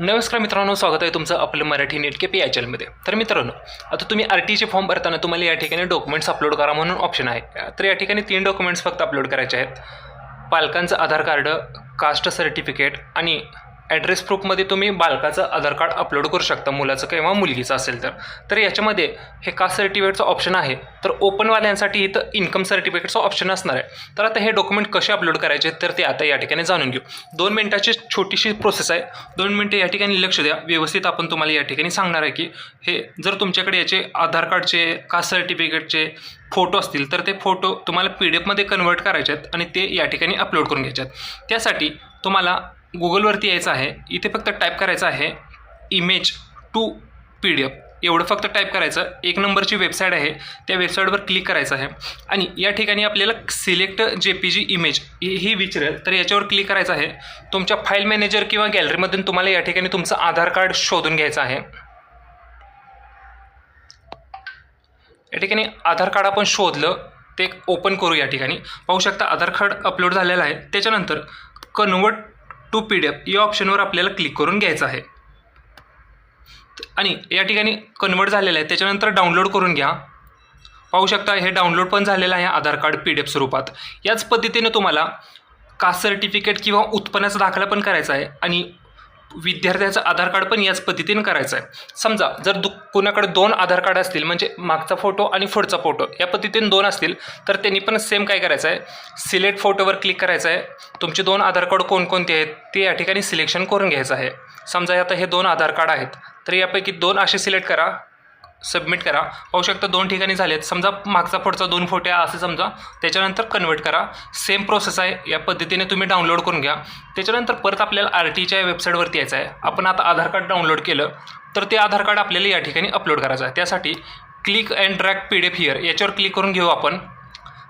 नमस्कार मित्रांनो, स्वागत आहे तुमचं आपलं मराठी नेट के या चॅनलमध्ये। तर मित्रांनो, आता तुम्ही आरटीचे फॉर्म भरताना तुम्हाला या ठिकाणी डॉक्युमेंट्स अपलोड करा म्हणून ऑप्शन आहे। तर या ठिकाणी 3 डॉक्युमेंट्स फक्त अपलोड करायचे आहेत। पालकांचं आधार कार्ड, कास्ट सर्टिफिकेट आणि ॲड्रेस प्रूफमध्ये तुम्ही बालकाचं आधार कार्ड अपलोड करू शकता, मुलाचं किंवा मुलगीचं असेल तर याच्यामध्ये हे कास्ट सर्टिफिकेटचं ऑप्शन आहे। तर ओपनवाल्यांसाठी इथं इन्कम सर्टिफिकेटचं ऑप्शन असणार आहे। तर आता हे डॉक्युमेंट कसे अपलोड करायचे तर ते आता या ठिकाणी जाणून घेऊ। 2 मिनिटाची छोटीशी प्रोसेस आहे। 2 मिनिटे या ठिकाणी लक्ष द्या, व्यवस्थित आपण तुम्हाला या ठिकाणी सांगणार आहे की हे जर तुमच्याकडे याचे आधार कार्डचे, कास्ट सर्टिफिकेटचे फोटो असतील तर ते फोटो तुम्हाला PDF मध्ये कन्वर्ट करायचे आहेत आणि ते या ठिकाणी अपलोड करून घ्यायचे आहेत। त्यासाठी तुम्हाला गुगलवरती यायचं आहे। इथे फक्त टाईप करायचं आहे इमेज टू PDF, एवढं फक्त टाईप करायचं। 1 नंबरची वेबसाईट आहे, त्या वेबसाईटवर क्लिक करायचं आहे आणि या ठिकाणी आपल्याला सिलेक्ट JPG इमेज ही विचारेल, तर याच्यावर क्लिक करायचं आहे। तुमच्या फाईल मॅनेजर किंवा गॅलरीमधून तुम्हाला या ठिकाणी तुमचं आधार कार्ड शोधून घ्यायचं आहे। या ठिकाणी आधार कार्ड आपण शोधलं, ते ओपन करू। या ठिकाणी पाहू शकता आधार कार्ड अपलोड झालेलं आहे। त्याच्यानंतर कन्वर्ट टू PDF या ऑप्शनवर आपल्याला क्लिक करून घ्यायचं आहे आणि या ठिकाणी कन्वर्ट झालेलं आहे। त्याच्यानंतर डाउनलोड करून घ्या। पाहू शकता हे डाउनलोड पण झालेलं आहे आधार कार्ड PDF स्वरूपात। याच पद्धतीने तुम्हाला कास्ट सर्टिफिकेट किंवा उत्पन्नाचा दाखला पण करायचा आहे आणि विद्यार्थ्याचं आधार कार्ड पण याच पद्धतीने करायचं आहे। समजा जर कोणाकडे 2 आधार कार्ड असतील, म्हणजे मागचा फोटो आणि पुढचा फोटो या पद्धतीने 2 असतील, तर त्यांनी पण सेम काय करायचं आहे, सिलेक्ट फोटोवर क्लिक करायचं आहे। तुमचे 2 आधार कार्ड कोणकोणते आहेत ते या ठिकाणी सिलेक्शन करून घ्यायचं आहे। समजा आता हे 2 आधार कार्ड आहेत, तर यापैकी 2 असे सिलेक्ट करा, सबमिट करा। पाहू शकता 2 ठिकाणी झालेत। समजा मागचा पुढचा 2 फोटो आहे असं समजा, त्याच्यानंतर कन्वर्ट करा। सेम प्रोसेस आहे, या पद्धतीने तुम्ही डाउनलोड करून घ्या। त्याच्यानंतर परत आपल्याला RTच्या वेबसाईटवरती यायचं आहे। आपण आता आधार कार्ड डाउनलोड केलं तर ते आधार कार्ड आपल्याला या ठिकाणी अपलोड करायचं आहे। त्यासाठी click and drag PDF here याच्यावर क्लिक करून घेऊ आपण।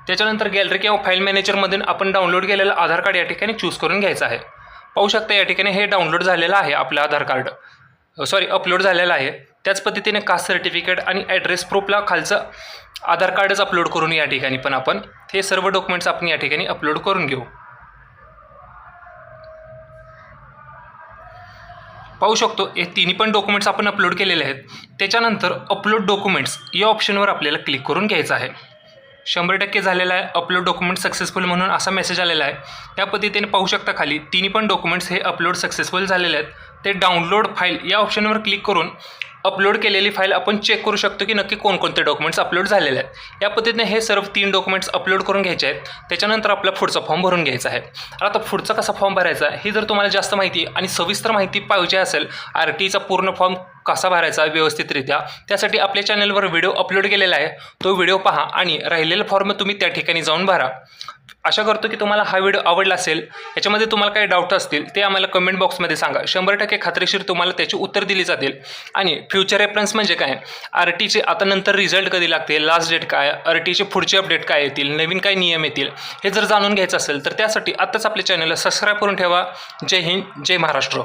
त्याच्यानंतर गॅलरी किंवा फाईल मॅनेजरमधून आपण डाउनलोड केलेलं आधार कार्ड या ठिकाणी चूज करून घ्यायचं आहे। पाहू शकता या ठिकाणी हे डाउनलोड झालेलं आहे आपलं आधार कार्ड, अपलोड झालेलं आहे। त्याच पद्धतीने कास्ट सर्टिफिकेट आणि ॲड्रेस प्रूफला खालचं आधार कार्डच अपलोड करून या ठिकाणी पण आपण हे सर्व डॉक्युमेंट्स आपण या ठिकाणी अपलोड करून घेऊ। पाहू शकतो हे 3 पण डॉक्युमेंट्स आपण अपलोड केलेले आहेत। त्याच्यानंतर अपलोड डॉक्युमेंट्स या ऑप्शनवर आपल्याला क्लिक करून घ्यायचं आहे। 100% झालेला आहे, अपलोड डॉक्युमेंट सक्सेसफुल म्हणून असा मेसेज आलेला आहे। त्या पद्धतीने पाहू शकता खाली 3 पण डॉक्युमेंट्स हे अपलोड सक्सेसफुल झालेले आहेत। ते डाउनलोड फाईल या ऑप्शनवर क्लिक करून अपलोड केलेली फाईल आपण चेक करू शकतो की नक्की कोणकोणते डॉक्युमेंट्स अपलोड झालेले आहेत। या पद्धतीने हे सर्व 3 डॉक्युमेंट्स अपलोड करून घ्यायचे आहेत। त्याच्यानंतर आपला पुढचा फॉर्म भरून घ्यायचा आहे। आता पुढचा कसा फॉर्म भरायचा ही जर तुम्हाला जास्त माहिती आणि सविस्तर माहिती पाहिजे असेल, RTचा पूर्ण फॉर्म कसा भरायचा व्यवस्थितरित्या, त्यासाठी आपल्या चॅनलवर व्हिडिओ अपलोड केलेला आहे, तो व्हिडिओ पहा आणि राहिलेला फॉर्म तुम्ही त्या ठिकाणी जाऊन भरा। आशा करतो की तुम्हाला हा व्हिडिओ आवडला असेल। याच्यामध्ये तुम्हाला काही डाऊट असतील ते आम्हाला कमेंट बॉक्समध्ये सांगा, 100% खात्रीशीर तुम्हाला त्याची उत्तर दिली जातील। आणि फ्युचर रेफरन्स म्हणजे काय, RTचे आता नंतर रिझल्ट कधी लागते, लास्ट डेट काय, RTचे पुढचे अपडेट काय येतील, नवीन काय नियम येतील, हे जर जाणून घ्यायचं असेल तर त्यासाठी आत्ताच आपल्या चॅनलला सबस्क्राईब करून ठेवा। जय हिंद, जय महाराष्ट्र।